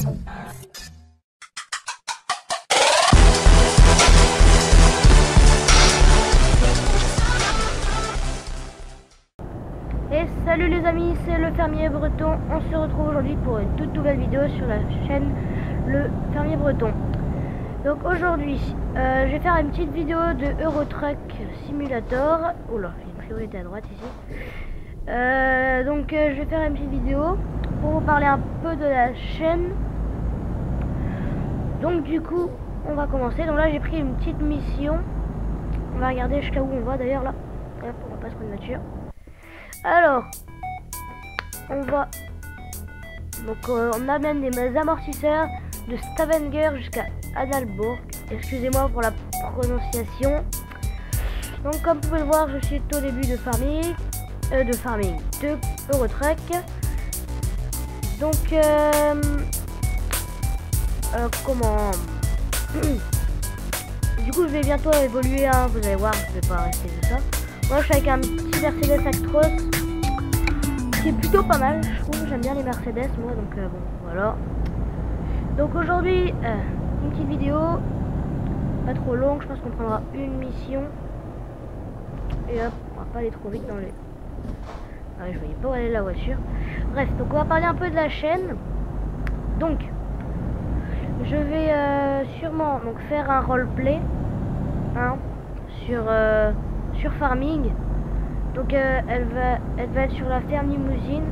Et salut les amis, c'est le fermier breton. On se retrouve aujourd'hui pour une toute nouvelle vidéo sur la chaîne Le Fermier Breton. Donc aujourd'hui, je vais faire une petite vidéo de Euro Truck Simulator. Oula, j'ai une priorité à droite ici. Je vais faire une petite vidéo pour vous parler un peu de la chaîne. Donc du coup, on va commencer. Donc là, j'ai pris une petite mission. On va regarder jusqu'à où on va d'ailleurs là. Hop, on va pas se prendre une voiture. Alors, on va on amène des amortisseurs de Stavanger jusqu'à Adalborg. Excusez-moi pour la prononciation. Donc comme vous pouvez le voir, je suis au début de Euro Truck. Donc comment du coup je vais bientôt évoluer, hein, vous allez voir, je vais pas rester de ça. Moi je suis avec un petit Mercedes Actros qui est plutôt pas mal, je trouve. J'aime bien les Mercedes moi, donc bon voilà. Donc aujourd'hui une petite vidéo pas trop longue, je pense qu'on prendra une mission et hop, on va pas aller trop vite dans les... Ah ouais, je voyais pas où aller la voiture. Bref, donc on va parler un peu de la chaîne. Donc je vais sûrement donc faire un roleplay, hein, sur farming. Donc elle va être sur la ferme limousine.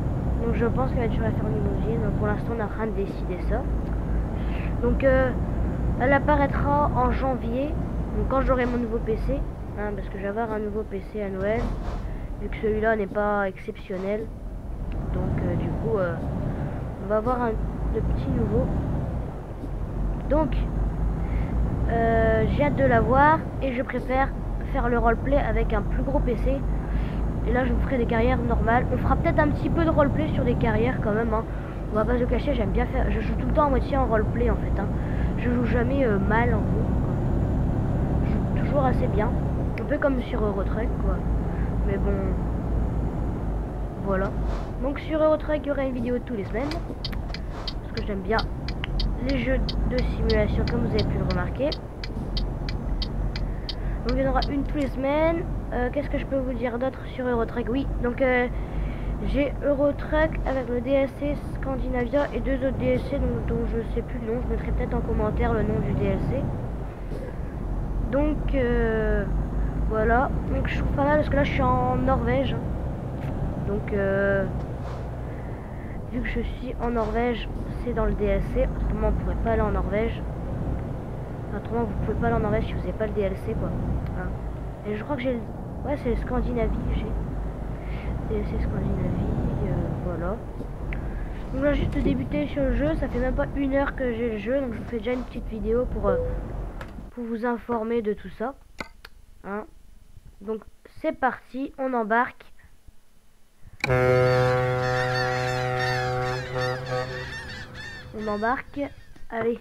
Donc je pense qu'elle va être sur la ferme limousine. Donc pour l'instant on est en train de décider ça. Donc elle apparaîtra en janvier, donc quand j'aurai mon nouveau PC, hein, parce que je vais avoir un nouveau PC à Noël, vu que celui-là n'est pas exceptionnel. Donc du coup on va avoir de petits nouveaux. Donc j'ai hâte de l'avoir et je préfère faire le roleplay avec un plus gros PC. Et là je vous ferai des carrières normales. On fera peut-être un petit peu de roleplay sur des carrières quand même, hein. On va pas se le cacher, j'aime bien faire. Je joue tout le temps à moitié en roleplay en fait, hein. Je joue jamais mal en gros. Je joue toujours assez bien. Un peu comme sur Euro Truck quoi. Mais bon. Voilà. Donc sur Euro Truck il y aura une vidéo tous les semaines. Parce que j'aime bien les jeux de simulation comme vous avez pu le remarquer. Donc il y en aura une tous les semaines. Qu'est-ce que je peux vous dire d'autre sur Euro Truck? Oui, donc j'ai Euro Truck avec le DLC Scandinavia et deux autres DLC dont je sais plus le nom. Je mettrai peut-être en commentaire le nom du DLC. Donc voilà. Donc je trouve pas mal parce que là je suis en Norvège. Donc vu que je suis en Norvège, c'est dans le DLC. Autrement on pourrait pas aller en Norvège. Autrement vous pouvez pas aller en Norvège si vous n'avez pas le DLC quoi, hein. Et je crois que j'ai le... Ouais, c'est le Scandinavie que j'ai. DLC Scandinavie, voilà. Donc là juste débuté sur le jeu, ça fait même pas 1 heure que j'ai le jeu. Donc je vous fais déjà une petite vidéo pour vous informer de tout ça, hein. Donc c'est parti, on embarque. On embarque, allez.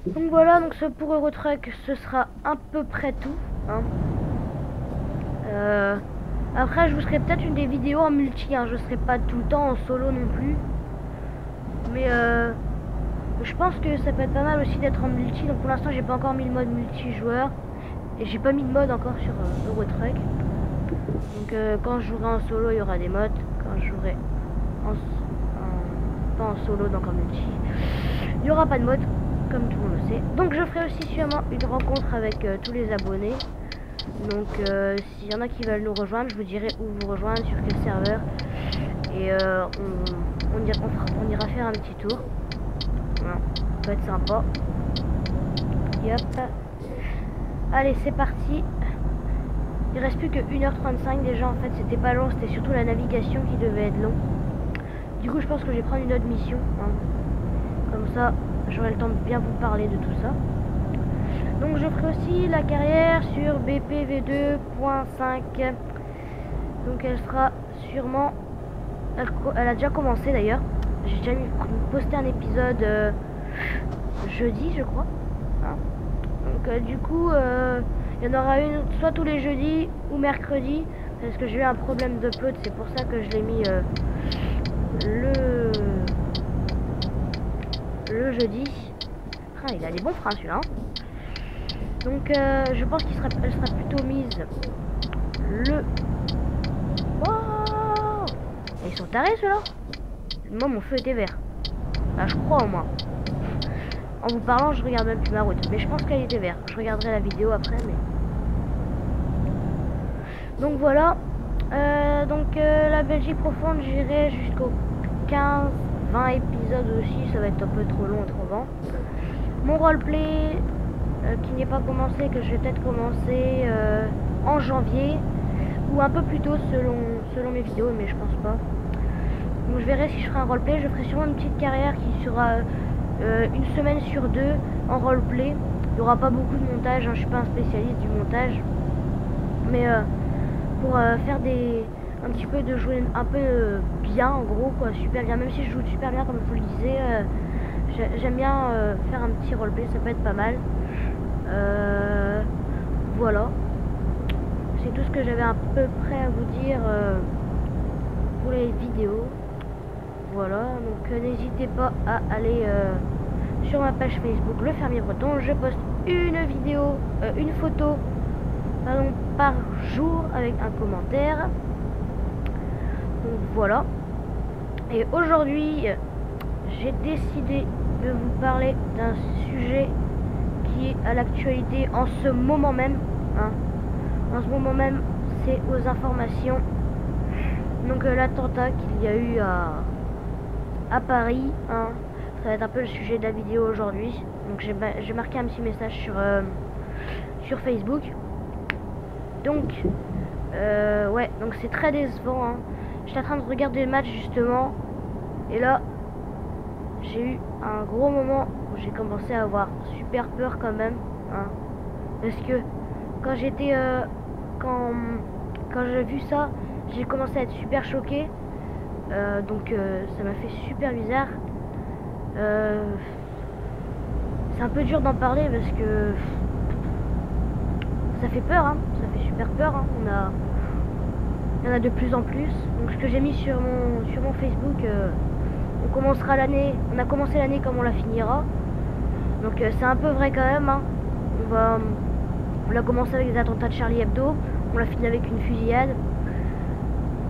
Donc voilà, donc ce pour Euro Truck, ce sera à peu près tout, hein. Après je vous ferai peut-être des vidéos en multi, hein. Je serai pas tout le temps en solo non plus. Mais je pense que ça peut être pas mal aussi d'être en multi. Donc pour l'instant j'ai pas encore mis le mode multijoueur. Et j'ai pas mis de mode encore sur Euro Truck. Donc quand je jouerai en solo il y aura des modes. Quand je jouerai pas en solo donc en multi, il y aura pas de mode, comme tout le monde le sait. Donc je ferai aussi sûrement une rencontre avec tous les abonnés. Donc s'il y en a qui veulent nous rejoindre, je vous dirai où vous rejoindre, sur quel serveur. Et on ira faire un petit tour. Voilà, ça va être sympa. Et hop. Allez c'est parti. Il reste plus que 1h35 déjà, en fait c'était pas long, c'était surtout la navigation qui devait être long. Du coup je pense que je vais prendre une autre mission, hein. Comme ça j'aurai le temps de bien vous parler de tout ça. Donc je ferai aussi la carrière sur BPV2.5. Donc elle sera sûrement... Elle a déjà commencé d'ailleurs. J'ai déjà posté un épisode jeudi je crois, hein. Donc du coup il y en aura une soit tous les jeudis ou mercredis. Parce que j'ai eu un problème d'upload, c'est pour ça que je l'ai mis le jeudi. Ah, il a des bons freins celui-là. Donc je pense qu'elle sera plutôt mise le... Wow, ils sont tarés ceux-là. Moi mon feu était vert. Bah, je crois au moins. En vous parlant, je regarde même plus ma route. Mais je pense qu'elle était verte. Je regarderai la vidéo après. Mais... Donc voilà. La Belgique profonde, j'irai jusqu'au 15-20 épisodes aussi. Ça va être un peu trop long et trop grand. Mon roleplay qui n'est pas commencé, que je vais peut-être commencer en janvier. Ou un peu plus tôt selon mes vidéos, mais je pense pas. Donc je verrai si je ferai un roleplay. Je ferai sûrement une petite carrière qui sera une semaine sur 2 en roleplay. Il n'y aura pas beaucoup de montage, hein. Je suis pas un spécialiste du montage. Mais pour faire un petit peu de jouer un peu bien en gros quoi, super bien. Même si je joue super bien comme je vous le disais, j'aime bien faire un petit roleplay, ça peut être pas mal. Voilà. C'est tout ce que j'avais à peu près à vous dire pour les vidéos. Voilà, donc n'hésitez pas à aller sur ma page Facebook Le Fermier Breton. Je poste une photo par jour avec un commentaire. Donc voilà. Et aujourd'hui, j'ai décidé de vous parler d'un sujet qui est à l'actualité en ce moment même. Hein. En ce moment même, c'est aux informations. Donc l'attentat qu'il y a eu à Paris, hein, ça va être un peu le sujet de la vidéo aujourd'hui. Donc j'ai marqué un petit message sur Facebook. Donc ouais, donc c'est très décevant. Hein. J'étais en train de regarder le match justement, et là j'ai eu un gros moment où j'ai commencé à avoir super peur quand même. Hein, parce que quand j'étais quand j'ai vu ça, j'ai commencé à être super choqué. Donc ça m'a fait super bizarre. C'est un peu dur d'en parler parce que ça fait peur, hein. Ça fait super peur. Hein. Il y en a de plus en plus. Donc ce que j'ai mis sur mon Facebook, on commencera l'année, on a commencé l'année comme on la finira. Donc c'est un peu vrai quand même. Hein. On a commencé avec des attentats de Charlie Hebdo, on l'a fini avec une fusillade.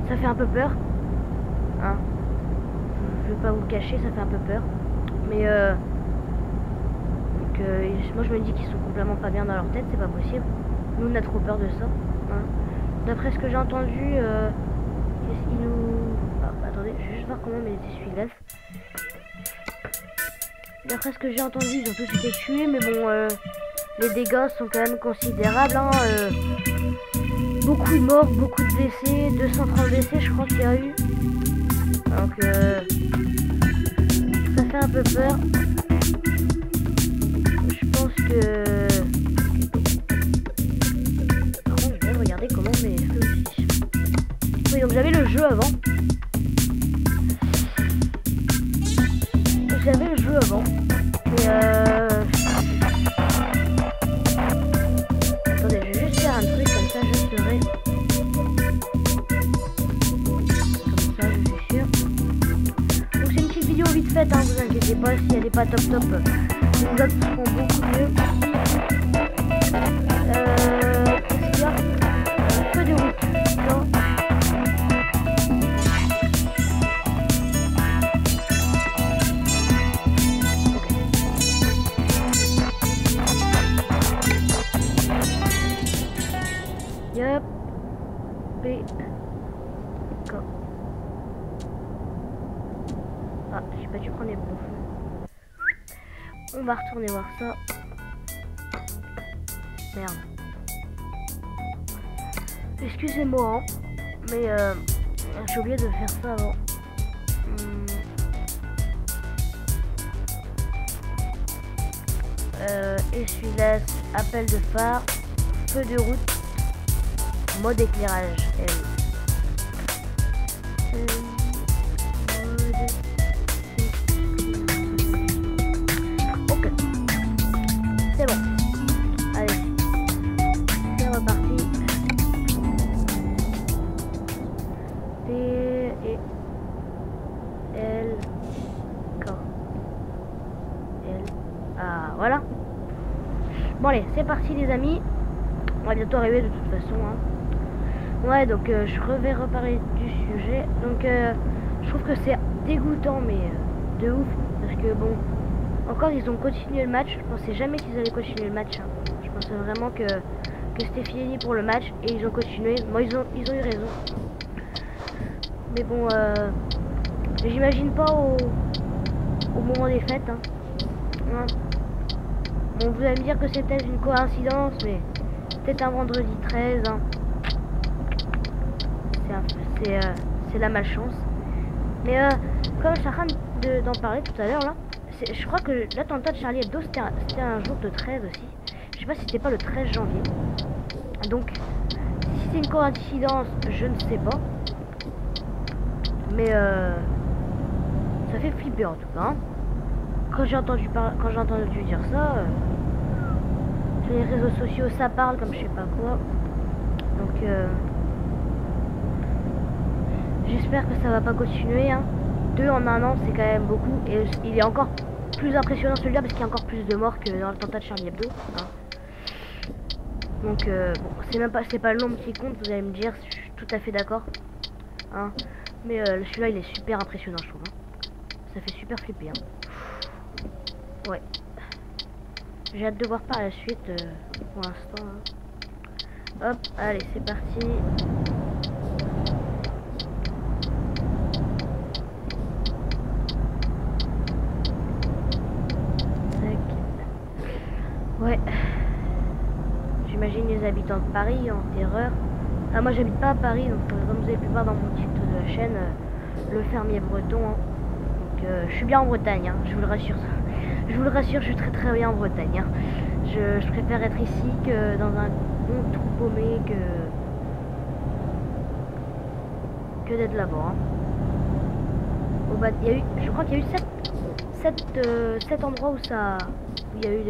Ça fait un peu peur. Hein. Je vais pas vous le cacher, ça fait un peu peur. Mais moi je me dis qu'ils sont complètement pas bien dans leur tête, c'est pas possible. Nous on a trop peur de ça. Hein. D'après ce que j'ai entendu, qu'est-ce qu'ils nous... Ah, attendez, je vais juste voir comment mes essuie-glaces. D'après ce que j'ai entendu, ils ont tous été tués, mais bon, les dégâts sont quand même considérables. Hein, beaucoup de morts, beaucoup de blessés, 230 blessés je crois qu'il y a eu. Donc ça fait un peu peur. Je pense que... Par contre je vais regarder comment on met les feux aussi. Oui, donc j'avais le jeu avant. J'avais le jeu avant. Et attendez, je vais juste faire un truc comme ça, je serai... Comme ça, je suis sûr. Donc c'est une petite vidéo vite faite, hein, vous inquiétez pas, si elle n'est pas top, les autres seront beaucoup mieux. Qu'est-ce qu'il y a? Feu de route. Non. Yep. P. K. Ah, j'ai pas dû prendre les bons feux. On va retourner voir ça. Merde. Excusez-moi, hein, mais j'ai oublié de faire ça avant. Essuie-glace, appel de phare, feu de route, mode éclairage. Ok, c'est bon. Allez, c'est reparti. P et L K. Voilà. Bon allez, c'est parti les amis. On va bientôt arriver de toute façon. Hein. Ouais, donc je vais reparler du sujet. Donc je trouve que c'est dégoûtant, mais de ouf. Parce que bon, encore ils ont continué le match. Je pensais jamais qu'ils allaient continuer le match. Hein. Je pensais vraiment que c'était fini pour le match. Et ils ont continué. Bon, ils ont eu raison. Mais bon, j'imagine pas au moment des fêtes. Hein. Ouais. Bon, vous allez me dire que c'est peut-être une coïncidence, mais peut-être un vendredi 13. Hein. C'est la malchance. Mais comme je suis en train d'en parler tout à l'heure là, je crois que l'attentat de Charlie Hebdo c'était un jour de 13 aussi. Je sais pas si c'était pas le 13 janvier. Donc, si c'est une coïncidence, je ne sais pas. Mais ça fait flipper en tout cas. Hein. Quand j'ai entendu dire ça, sur les réseaux sociaux ça parle comme je sais pas quoi. Donc j'espère que ça va pas continuer. Hein. 2 en un an c'est quand même beaucoup. Et il est encore plus impressionnant celui-là parce qu'il y a encore plus de morts que dans l'attentat de Charlie Hebdo. Hein. Donc bon, c'est pas le nombre qui compte, vous allez me dire, je suis tout à fait d'accord. Hein. Mais celui-là il est super impressionnant je trouve. Hein. Ça fait super flipper. Hein. Ouais. J'ai hâte de voir par la suite pour l'instant. Hein. Hop, allez, c'est parti. Tac. Ouais. J'imagine les habitants de Paris en terreur. Ah, moi j'habite pas à Paris, donc comme vous avez pu voir dans mon titre de la chaîne, le fermier breton. Hein. Donc je suis bien en Bretagne, hein, je vous le rassure. Je vous le rassure, je suis très très bien en Bretagne. Hein. Je préfère être ici que dans un bon trou paumé que d'être là-bas. Hein. Bon, bah, je crois qu'il y a eu 7 endroits où il y a eu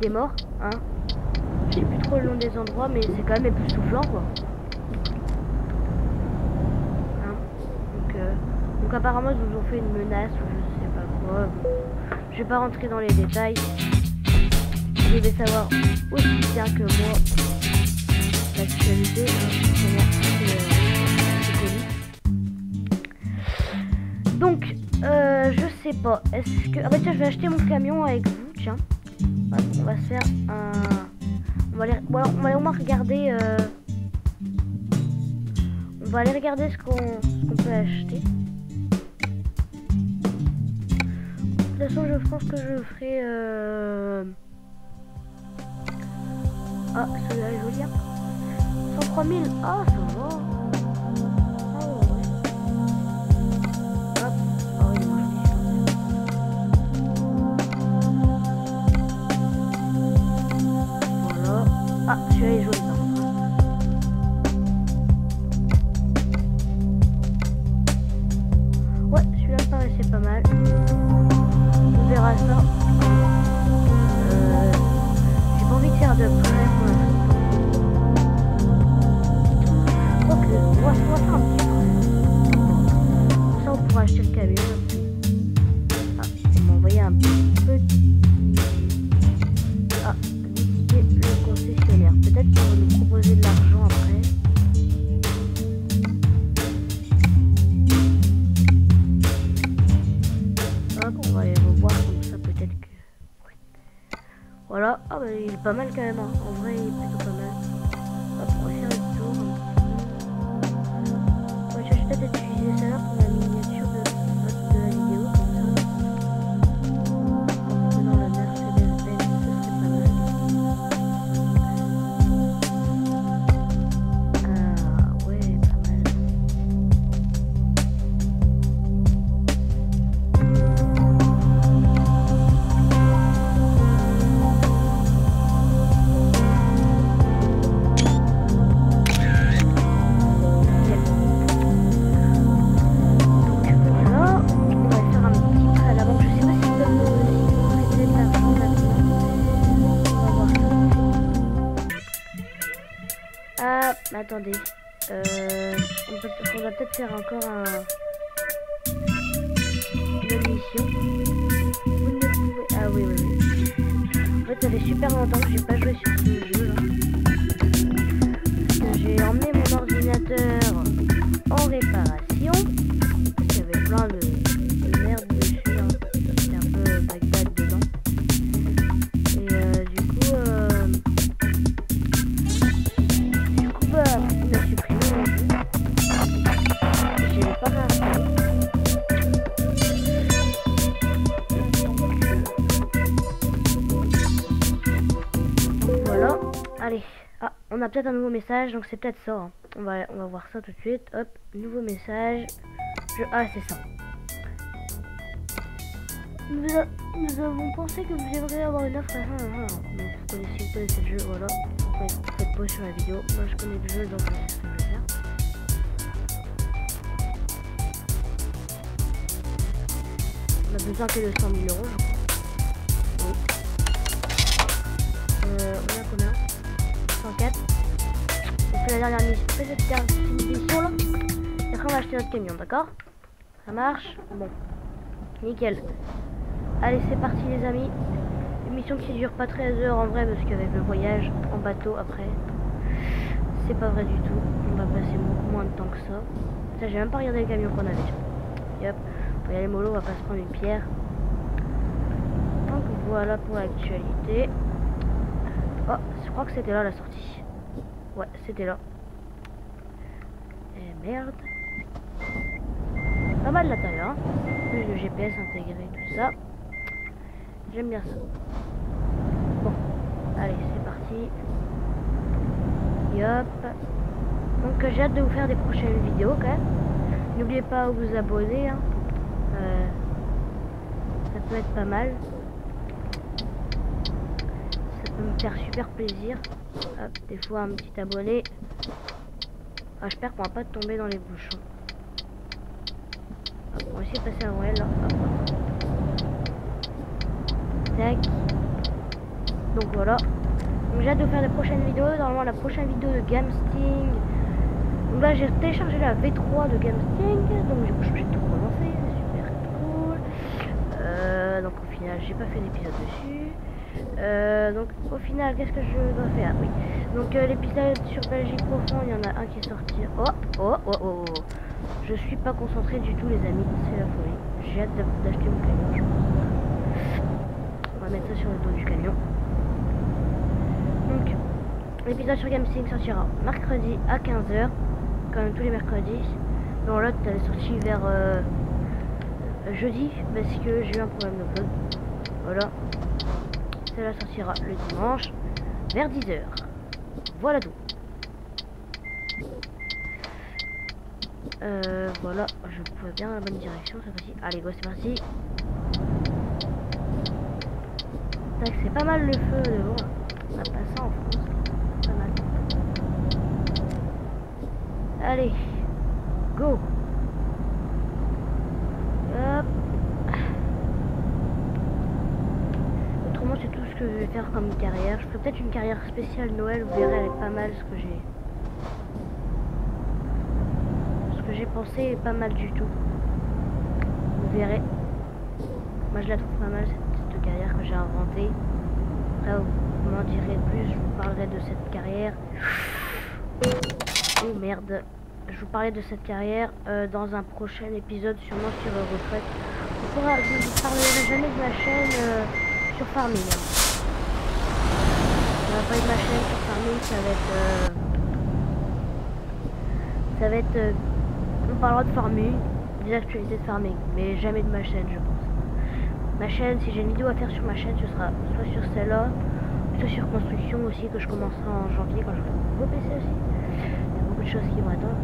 des morts. Hein. Je sais plus trop le nom des endroits, mais c'est quand même époustouflant quoi. Hein. Donc apparemment ils nous ont fait une menace ou je sais pas quoi. Je vais pas rentrer dans les détails. Vous devez savoir aussi bien que moi l'actualité. Donc je sais pas. Est-ce que... Ah bah tiens, je vais acheter mon camion avec vous. Tiens. On va se faire un... On va aller au moins regarder. On va aller regarder ce qu'on peut acheter. De toute façon, je pense que je ferai. Ah, celui-là est joli. Hein. 103 000. Ah, ça va. Ah ouais. Hop. Oh, il est moche. Voilà. Ah, celui-là est joli. Ouais, celui-là me paraissait pas mal. On verra ça. J'ai pas envie de faire de prêt pour l'instant. Donc, on va faire un petit prêt. Comme ça, on pourra acheter le camion. Ah, on m'a envoyé un petit... Ah, visiter le concessionnaire. Peut-être qu'ils vont nous proposer de l'argent après. On va les revoir comme ça peut-être que... Ouais. Voilà, ah bah il est pas mal quand même, hein. En vrai il est plutôt pas mal. Hop, on va faire le tour. Ouais, je vais peut-être utiliser ça là pour la miniature de la vidéo comme ça. En prenant le Mercedes-Benz, ce serait pas mal. Ah ouais, pas mal. Attendez, on va peut-être faire encore une mission. Vous ne pouvez... Ah oui, oui, oui. super longtemps que j'ai pas joué sur ce jeu là. Parce que j'ai emmené mon ordinateur en réparation. Il y avait plein de merde dessus. Hein. C'était un peu Bagdad dedans. Et du coup, bah, il a supprimé mon jeu. Je l'ai pas réinstallé. Voilà. Allez. Ah, on a peut-être un nouveau message, donc c'est peut-être ça. Hein. On va voir ça tout de suite. Hop, nouveau message. Ah, c'est ça. Nous avons pensé que vous aimeriez avoir une offre. Donc, vous connaissez le jeu, voilà. Faites pause sur la vidéo. Moi, je connais le jeu, donc je sais ce que je vais faire. On a besoin que de 100 000 €, je crois. Oui. On a combien? 104. On fait la dernière mission. On fait cette dernière mission là. Et après, on va acheter notre camion, d'accord? Ça marche? Bon. Nickel. Allez, c'est parti les amis. Une mission qui dure pas 13 heures en vrai, parce qu'avec le voyage en bateau après, c'est pas vrai du tout. On va passer beaucoup moins de temps que ça. Ça, j'ai même pas regardé le camion qu'on avait. Et hop, on va y aller mollo, on va pas se prendre une pierre. Donc voilà pour l'actualité. Oh, je crois que c'était là la sortie. Ouais, c'était là. Et merde. Pas mal l'intérieur, hein. Plus le GPS intégré, tout ça. J'aime bien ça. Bon, allez, c'est parti. Et hop. Donc j'ai hâte de vous faire des prochaines vidéos quand même. N'oubliez pas de vous abonner. Hein. Ça peut être pas mal. Ça peut me faire super plaisir. Hop, des fois un petit abonné. Ah, j'espère qu'on va pas tomber dans les bouchons. Hop, on va essayer de passer avant elle là. Hop. Tac. Donc voilà. Donc j'ai hâte de faire des prochaines vidéos. Normalement la prochaine vidéo de Gamesting. Donc là j'ai téléchargé la V3 de Gamesting. Donc du coup je vais tout relancer. C'est super cool. Donc au final j'ai pas fait d'épisode dessus. Donc au final qu'est-ce que je dois faire? Oui. Donc l'épisode sur Belgique profond, il y en a un qui est sorti. Oh. Je suis pas concentré du tout les amis. C'est la folie. J'ai hâte d'acheter mon camion je pense. On va mettre ça sur le dos du camion. Donc, l'épisode sur Gamesting sortira mercredi à 15 h, comme tous les mercredis. Non, l'autre, elle est sortie vers jeudi, parce que j'ai eu un problème d'upload. Voilà. Celle-là sortira le dimanche, vers 10 h. Voilà tout. Voilà, je pouvais bien dans la bonne direction cette fois-ci. Allez, go, c'est parti. C'est pas mal le feu devant. On a pas ça en France. Pas mal. Allez. Go. Hop. Autrement c'est tout ce que je vais faire comme carrière. Je ferai peut-être une carrière spéciale Noël. Vous verrez elle est pas mal ce que j'ai. Ce que j'ai pensé est pas mal du tout. Vous verrez. Moi je la trouve pas mal cette carrière que j'ai inventée. Après vous m'en direz plus, je vous parlerai de cette carrière. Oh merde. Je vous parlerai de cette carrière dans un prochain épisode, sûrement sur retraite. Je ne vous parlerai jamais de ma chaîne sur Farming. Hein. On va parler de ma chaîne sur Farming, ça va être on parlera de Farming, des actualités de Farming, mais jamais de ma chaîne je pense. Ma chaîne, si j'ai une vidéo à faire sur ma chaîne, ce sera soit sur celle-là, soit sur construction aussi, que je commencerai en janvier quand je ferai mon nouveau PC aussi. Il y a beaucoup de choses qui vont attendre.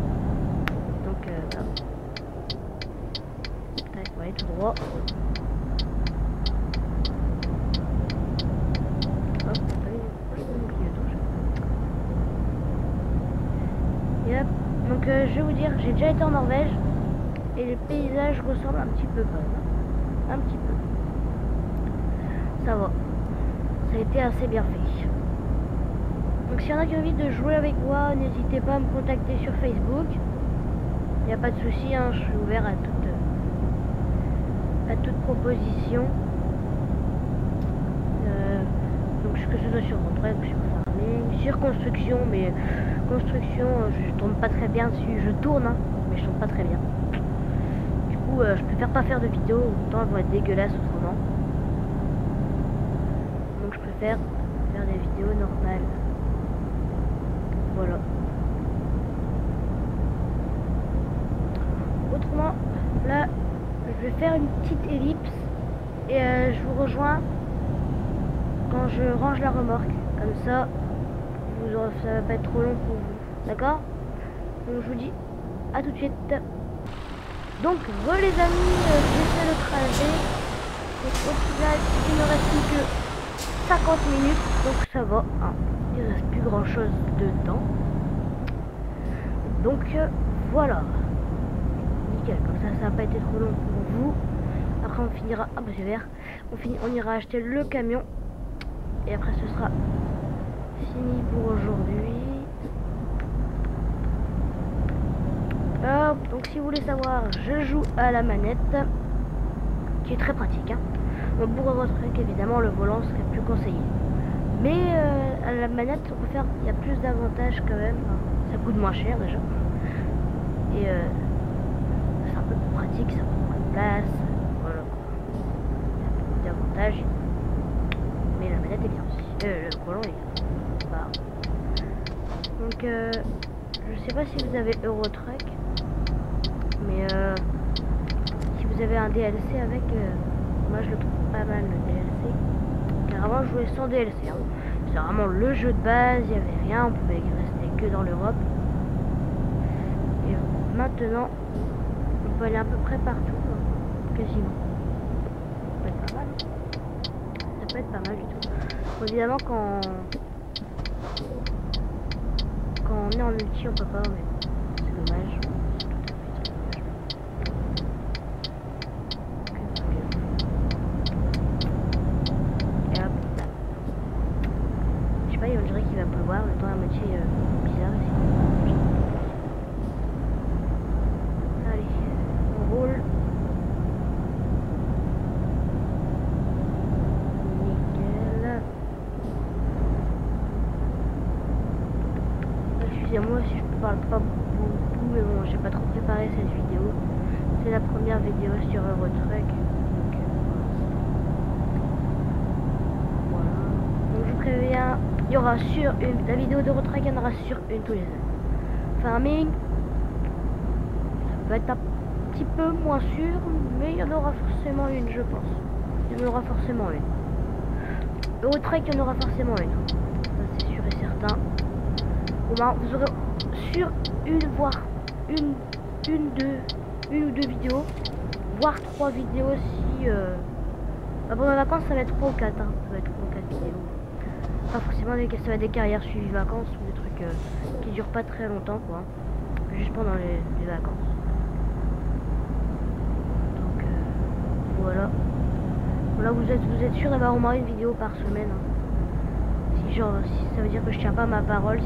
Donc voilà. Tac, on va aller tout droit. Hop, et hop. Donc je vais vous dire, j'ai déjà été en Norvège et les paysages ressemblent un petit peu quand même. Un petit peu. Ça va. Ça a été assez bien fait. Donc s'il y en a qui ont envie de jouer avec moi, n'hésitez pas à me contacter sur Facebook. Il n'y a pas de souci, hein, je suis ouvert à toute proposition. Donc je que ce soit sur Roadtrek, sur Farming, sur Construction, mais Construction, je tourne pas très bien dessus. Je tourne, hein, mais je tourne pas très bien. Du coup, je préfère pas faire de vidéos, autant elles vont être dégueulasses autrement. Donc je préfère faire des vidéos normales. Voilà. Autrement, là, je vais faire une petite ellipse et je vous rejoins quand je range la remorque. Comme ça, ça va pas être trop long pour vous. D'accord? Donc je vous dis à tout de suite. Donc, les amis, j'ai fait le trajet. Donc au final, il ne reste plus que 50 minutes. Donc ça va. Hein. Il ne reste plus grand chose dedans. Donc voilà. Nickel, comme ça va pas été trop long pour vous. Après on finira. Ah bah c'est vert. On ira acheter le camion. Et après ce sera fini pour aujourd'hui. Donc si vous voulez savoir, je joue à la manette, qui est très pratique. Hein. Donc pour Roadtrek, évidemment, le volant serait plus conseillé. Mais à la manette, on peut faire, il y a plus d'avantages quand même. Ça coûte moins cher déjà. Et c'est un peu plus pratique, ça prend moins de place. Voilà. Il y a beaucoup d'avantages. Mais la manette est bien aussi. Le volant est bien. Bah. Donc je sais pas si vous avez Eurotrack, mais si vous avez un DLC avec, moi je le trouve pas mal le DLC. Car avant je jouais sans DLC. Hein. C'est vraiment le jeu de base, il n'y avait rien, on pouvait rester que dans l'Europe. Et maintenant, on peut aller à peu près partout, quasiment. Ça peut être pas mal. Ça peut être pas mal du tout. Bon, évidemment quand on est en multi on peut pas, mais c'est dommage. Et hop là. Je sais pas, on dirait qu'il va pleuvoir, le temps est à moitié bizarre ici. Allez, on roule. Nickel. Excusez-moi si je parle pas beaucoup, mais bon, j'ai pas trop préparé cette vidéo. C'est la première vidéo sur Eurotrack. Voilà. Donc je vous préviens, il y aura sur la vidéo d'Eurotrack, il y en aura sur une tous les ans. Farming, ça peut être un petit peu moins sûr, mais il y en aura forcément une, je pense. Il y en aura forcément une. Eurotrack, il y en aura forcément une. Ça c'est sûr et certain. Vous aurez sur voire une ou deux vidéos, voire 3 vidéos si pendant les vacances ça va être 3 ou 4 hein. Ça va être 3 ou 4 vidéos. Pas forcément ça va être des carrières suivies vacances ou des trucs qui durent pas très longtemps quoi. Juste pendant les vacances. Donc voilà. Voilà, vous êtes sûr d'avoir au moins une vidéo par semaine. Hein. Si ça veut dire que je tiens pas ma parole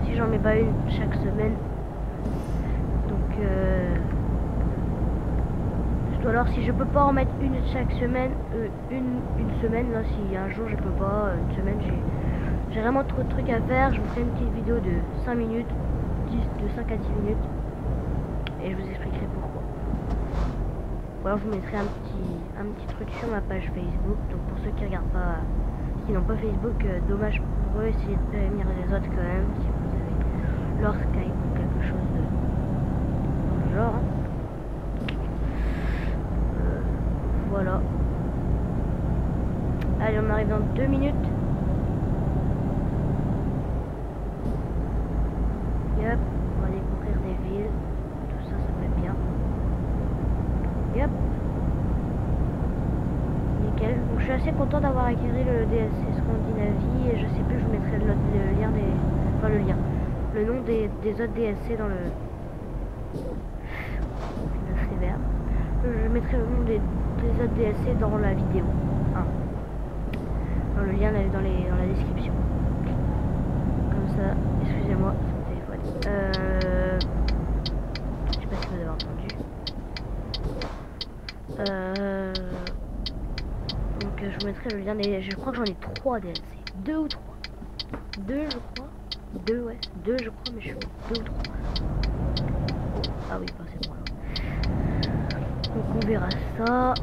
si j'en mets pas une chaque semaine. Donc alors si je peux pas en mettre une chaque semaine, une semaine là, si un jour je peux pas, une semaine j'ai vraiment trop de trucs à faire, je vous ferai une petite vidéo de 5 minutes, de 5 à 10 minutes et je vous expliquerai pourquoi. Ou alors je vous mettrai un petit truc sur ma page Facebook. Donc pour ceux qui regardent pas, qui n'ont pas Facebook, dommage pour eux, essayez de prévenir les autres quand même si vous avez leur Skype ou quelque chose dans le genre. Voilà. Allez, on arrive dans 2 minutes. Yep, on va découvrir des villes. Tout ça, ça va être bien. Yep. Nickel. Donc, je suis assez content d'avoir acquis le DLC Scandinavie et je sais plus, je vous mettrai le lien des... Enfin le lien. Le nom des autres DLC dans le... C'est vert. Je mettrai le nom des autres DLC dans la vidéo. Hein. Dans le lien dans la description. Comme ça, excusez-moi, c'est mon téléphone. Je sais pas si vous avez entendu. Donc je vous mettrai le lien des... Je crois que j'en ai 3 DLC. 2 ou 3. 2 je crois. 2 ouais. 2 je crois mais je suis 2 ou 3. Oh, ah oui bah c'est bon là. Donc on verra ça.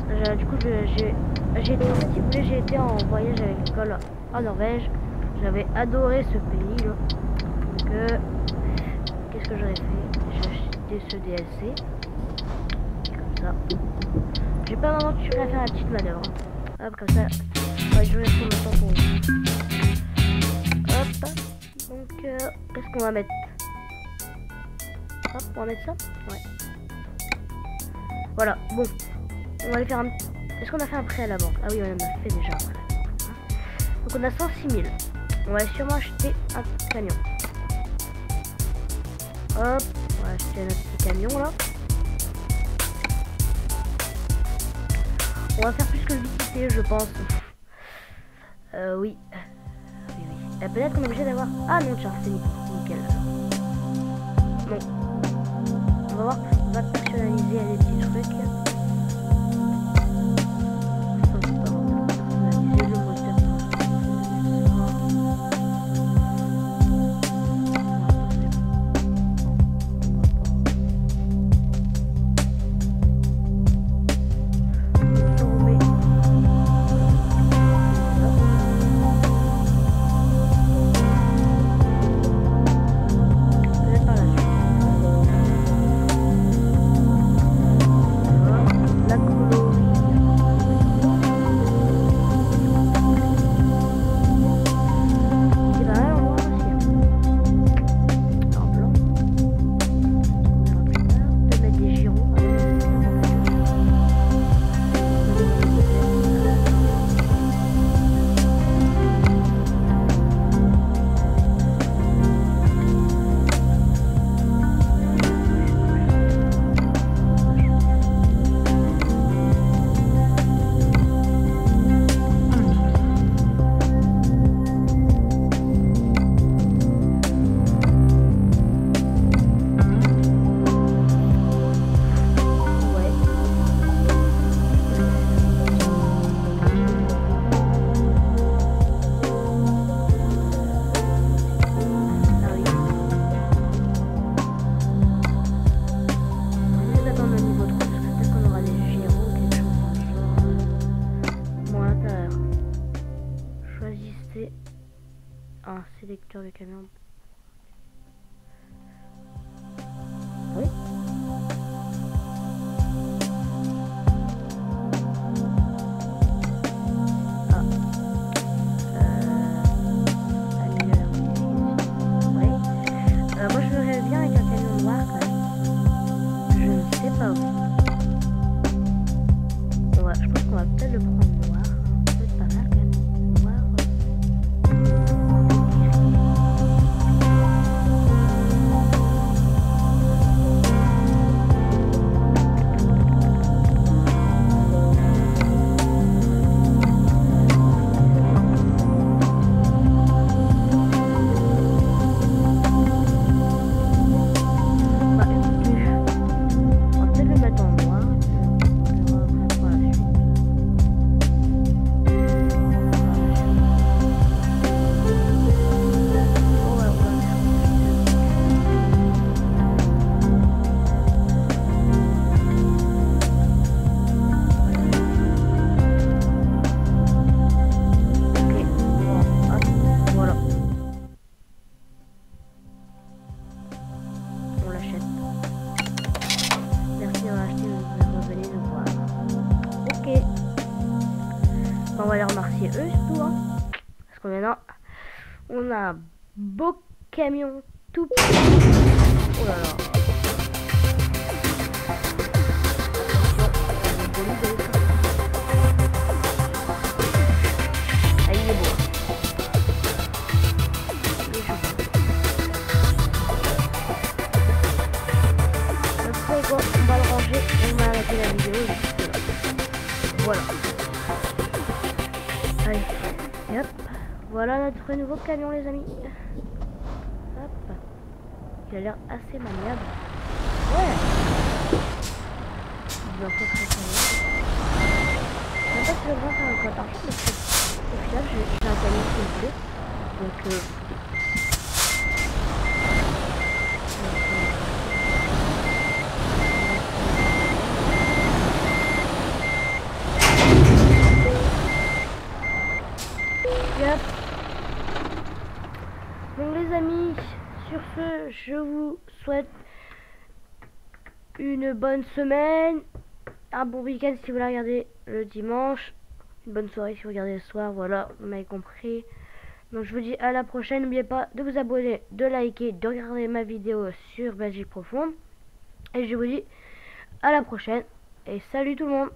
Voilà. Du coup j'ai été en fait si vous voulez j'ai été en voyage avec l'école en Norvège. J'avais adoré ce pays là. Donc qu'est-ce que j'aurais fait? J'ai acheté ce DLC. Comme ça. J'ai pas m'aventurer à faire la petite manœuvre. Hop, comme ça. Ouais, je vais prendre le temps pour vous. Hop. Donc, qu'est-ce qu'on va mettre? Hop, on va mettre ça? Ouais. Voilà, bon. On va aller faire un... Est-ce qu'on a fait un prêt à la banque? Ah oui, on en a fait déjà un prêt. Donc, on a 106 000. On va sûrement acheter un camion. Hop, on va acheter notre petit camion là. On va faire plus que le VTC, je pense. Oui. Oui, oui. Peut-être qu'on est obligé d'avoir... Ah non, tiens, c'est nickel. Bon. On va voir. On va personnaliser les petits trucs. Personnaliser le moteur. Un sélecteur de camion. Oui. Ah. Oui. Moi je verrais bien avec un camion noir quand même. Je ne sais pas où. Je pense qu'on va peut-être le prendre noir. Ça peut être pas mal quand même. Noir. On va les remercier eux surtout hein. Parce que maintenant on a un beau camion tout petit. Oh là là. Ah, il est beau. Après quoi, on va le ranger et on va arrêter la vidéo juste là. Voilà. Allez, et hop, voilà notre nouveau camion les amis. Hop, il a l'air assez maniable. Ouais. Il va pas très bien. Même pas si je vais faire un code argent parce que au final j'ai un camion qui me plaît. Donc yep. Donc les amis, sur ce, je vous souhaite une bonne semaine, un bon week-end si vous la regardez le dimanche, une bonne soirée si vous regardez le soir, voilà, vous m'avez compris. Donc je vous dis à la prochaine, n'oubliez pas de vous abonner, de liker, de regarder ma vidéo sur Belgique Profonde. Et je vous dis à la prochaine et salut tout le monde.